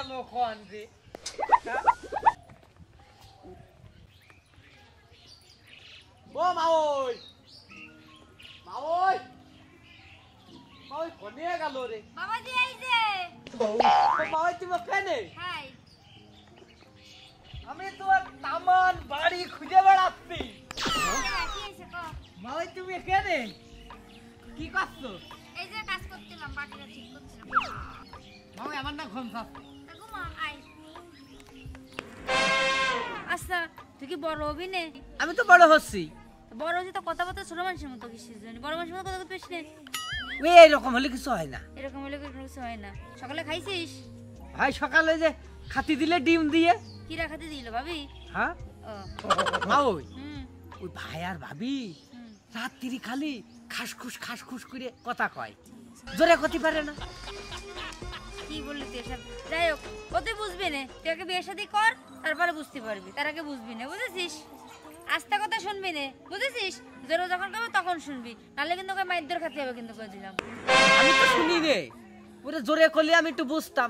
জানো কোন রে ও মাওই মাওই মাওই কোনে গেল রে বাবাজি এই যে ও মাওই তুমি কেনে হাই আমি তো তামান বাড়ি খুঁজে বেড়াচ্ছি কি হইছে কো মাওই তুমি কেনে কি করছো এই যে কাজ করতেলাম বাটিটা ঠিক করছিলাম মাওই আমার না ঘুম পাচ্ছে দেখো মা আই আচ্ছা তুই কি বড় হবি না আমি তো বড় হচ্ছি বড় হচ্ছে তো কথা বলতে ছোট মানুষের মতো কিসের জন্য বড় মানুষের মতো কথা বলতে পেছ না ওই এরকম হলে কিছু হয় না এরকম হলে কিছু হয় না সকালে খাইছিস ভাই সকালে যে খাতি দিলে ডিম দিয়ে কি রাখাতে দিল ভাবি হ্যাঁ ও মাওই হুম ওই ভাই আর ভাবি রাত্রি খালি খাসখুস করে কথা কয় জোরে কতি পারে না কি বললি তুই এসব যাই হোক ও তুই বুঝবি না তুই আগে বিয়ে শাদী কর তারপরে বুঝতে পারবি তার আগে বুঝবি না বুঝেছিস আস্তে কথা শুনবি না বুঝেছিস জোরে যখন করবে তখন শুনবি নাহলে কিন্তু ওকে মাইর খাতে হবে কিন্তু করে দিলাম আমি তো শুনি রে ওরে জোরে করলে আমি একটু বুঝতাম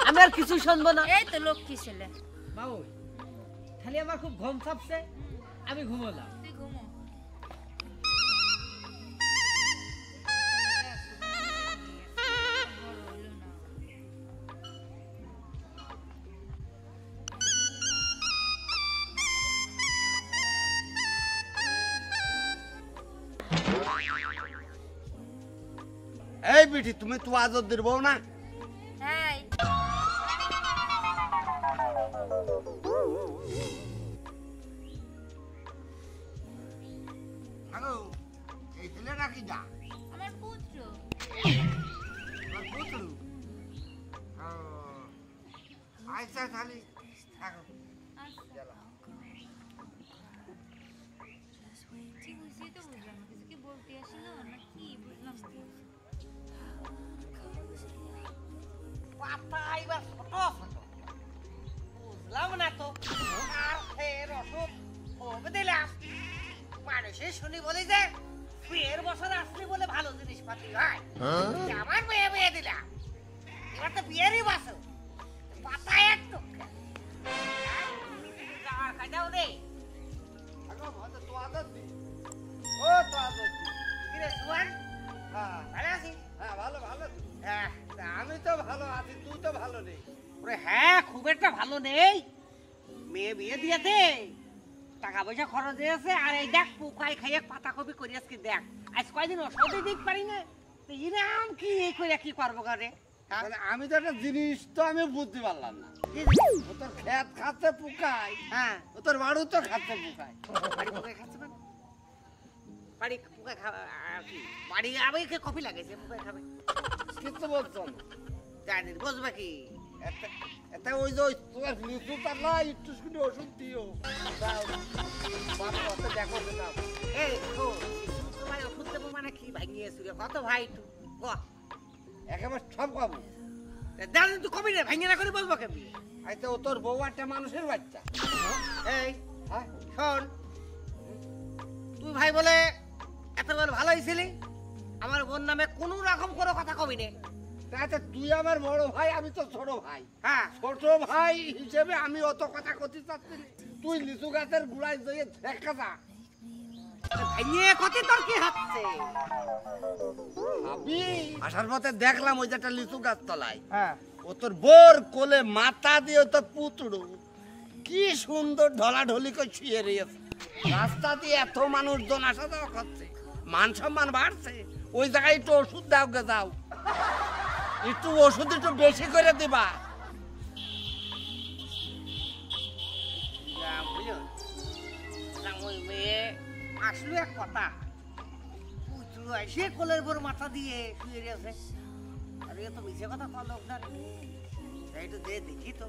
আমি আর কিছু শুনবো না এই তো লক্ষ্মী ছেলে বাবু খালি আমার খুব ঘুম চাপছে আমি ঘুমোলাম তুই ঘুমো এই বিটি তুমি তো আজর দির বউ না হ্যাঁ হ্যালো এই ছেলেটা কি যা আমার পুত্র আমার পুত্র আচ্ছা খালি থাকো ঠিক হয়েছে তো বুঝলাম কিছু কি বলতে আসিল না কি বুঝলাম পাতা এবার ছোট ছোট বুঝলাম না তো আর ফের ওষুধ ওকে দিলাম মানুষে শুনি বলি যে ফের বছর আসলি বলে ভালো জিনিসপাতি হয় আমার মেয়ে দিলাম এবার তো বিয়েরই বাসো পাতা একটু যাওয়ার খাজাও নেই থাকো ভালো তো আজর দি ও তো আজর দি কিরে সুয়ান হ্যাঁ ভালো আছিস হ্যাঁ ভালো ভালো হ্যাঁ তা আমি তো ভালো আছি তুই তো ভালো নেই ওরে হ্যাঁ খুব একটা ভালো নেই মেয়ে বিয়ে দিয়েছে টাকা পয়সা খরচ হয়েছে আর এই দেখ পোকায় খাইয়ে পাতা কপি করি আজকে দেখ আজ কয়দিন ওষুধই দিতে পারি না তো ইরাম কি এই করে কি করবো করে মানে আমি তো একটা জিনিস তো আমি বুঝতে পারলাম না ও তোর খেত খাচ্ছে পোকায় হ্যাঁ ও তোর বাড়ু তো খাচ্ছে পোকায় বাড়ি পোকায় খাচ্ছে মানে বাড়ি পোকায় খাওয়া আর কি বাড়ি আবার কপি লাগাইছে পোকায় খাবে কিছু বলছো না জানি বুঝবে কি এটা ওই যে তোমার লিচু তার না একটু শুনে ওষুধ দিও দাও বাপ কত দেখো দাও এই তো তোমার ওষুধ দেবো মানে কি ভাঙিয়ে শুয়ে কত ভাই একটু একেবারে সব খাবো জানি তুই কবি না ভাঙিয়ে না করে বলবো কেমনি আইতে ও তোর বউ একটা মানুষের বাচ্চা এই হ্যাঁ শোন তুই ভাই বলে এত বল ভালো হয়েছিলি আমার বোন নামে কোনো রকম কোনো কথা কবি নে তাতে তুই আমার বড় ভাই আমি তো ছোট ভাই হ্যাঁ ছোট ভাই হিসেবে আমি অত কথা করতে চাচ্ছি না। তুই লিচু গাছের গুড়ায় দিয়ে দেখা যা ভাইয়ে কত তোর কি হচ্ছে ভাবি আসার পথে দেখলাম ওই যে একটা লিচু গাছ তলায় হ্যাঁ ও তোর বোর কোলে মাথা দিয়ে তোর পুতুড়ু কি সুন্দর ঢলাঢলি করে শুয়ে রয়েছে রাস্তা দিয়ে এত মানুষজন আসা যাওয়া করছে মান সম্মান বাড়ছে ওই জায়গায় একটু ওষুধ দাও গে যাও একটু ওষুধ একটু বেশি করে দিবা ওই মেয়ে আসলো এক কথা পুচু এসে কোলের বড় মাথা দিয়ে শুয়ে গেছে আর এ তো মিছে কথা কল লোক না একটু যে দেখি তো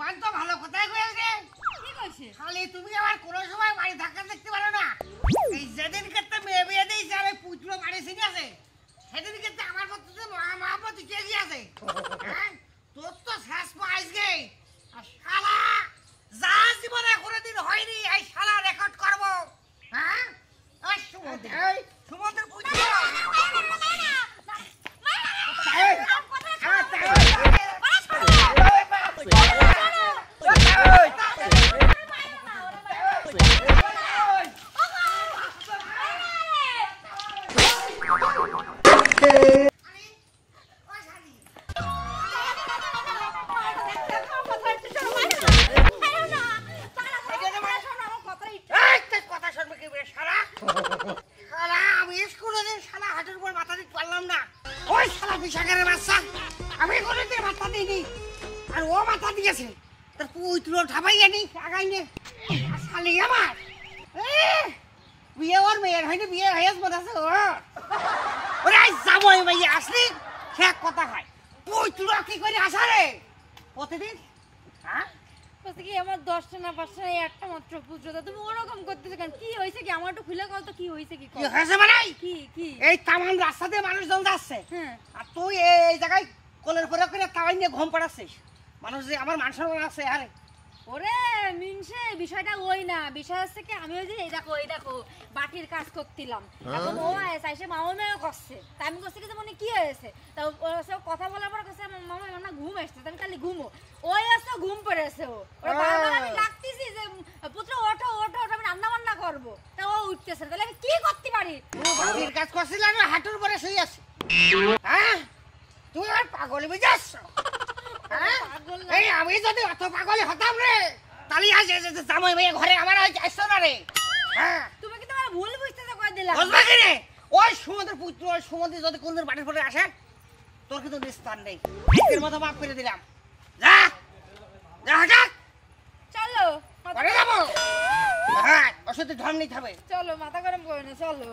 জবান তো ভালো কথাই কয়েছে। কি কইছে? খালি তুমি আবার কোনো সময় বাড়ি ধাক্কা দেখতে পারো না। এই যেদিন ক্ষেত্রে মেয়ে বিয়ে দিয়েছে আর পুত্র বাড়ি ছিনে আছে, সেদিন ক্ষেত্রে আমার প্রতি মহাপতি কেজি আছে। হ্যাঁ? তোর তো শেষ পাইস গে। আর শালা যা জীবনে কোনোদিন হয়নি এই শালা রেকর্ড করবো। হ্যাঁ? এই সুমন্ত, এই সুমন্তের পুত্র। আমি কোনোদিন মাথা দিইনি আর ও মাথা দিয়েছে। তার পুত্র ঠাপাই জানি আগাই নে শালি আমার বিয়ে ওর মেয়ের হয়নি, বিয়ে হয়ে মনে আছে ওরে যাবো ভাই আসলি সে কথা হয়। পুত্র কি করে আসা রে প্রতিদিন? হ্যাঁ বলছে কি আমার 10টা না 5টা না একটা মাত্র পুত্র, তা তুমি ওরকম করতেছো কেন? কি হয়েছে কি? আমার একটু খুলে কল তো, কি হয়েছে কি? কি হয়েছে মানে কি কি? এই তামাম রাস্তা দিয়ে মানুষজন যাচ্ছে হ্যাঁ আর তুই এই জায়গায় কোলের পরে করে তাওয়াই নিয়ে ঘুম পাড়াচ্ছিস। মানুষ যে আমার মান সম্মান আছে আরে ওরে মিনসে, বিষয়টা ওই না, বিষয় হচ্ছে কি আমি ওই যে এই দেখো বাটির কাজ করছিলাম, এখন ও এসে মামা মেয়ে করছে, তা আমি করছি কি যে মনে কি হয়েছে, তা ও কথা বলার পর কাছে আমার মামা আমার না ঘুম আসছে, আমি খালি ঘুমো, ওই আসছে ঘুম পড়েছে, ওরা বারবার আমি ডাকতেছি যে পুত্র ওঠো ওঠো ওঠো, আমি রান্না বান্না করবো, তা ও উঠতেছে, তাহলে আমি কি করতে পারি? বাটির কাজ করছিল আমি হাঁটুর পরে শুয়ে আছি। হ্যাঁ তুই আর পাগল বুঝাস? পাগল না। এই আমি যদি অত পাগল হতাম রে তাহলে আজ জামাই মেয়ে ঘরে আমার আজ আসতো না রে। হ্যাঁ তুমি কি তোমার ভুল বুঝতেছো কই দিলাম? বুঝবে কি রে? ওই সুমন্তের পুত্র ওই সুমন্ত্রী যদি কোনদিন বাড়ির পরে আসে তোর কিন্তু নিস্তার নেই, এর মতো মাফ করে দিলাম। যা যা হাঁটা চলো ঘরে যাবো। হ্যাঁ ওষুধে ঢম নিতে হবে। চলো মাথা গরম করো না, চলো।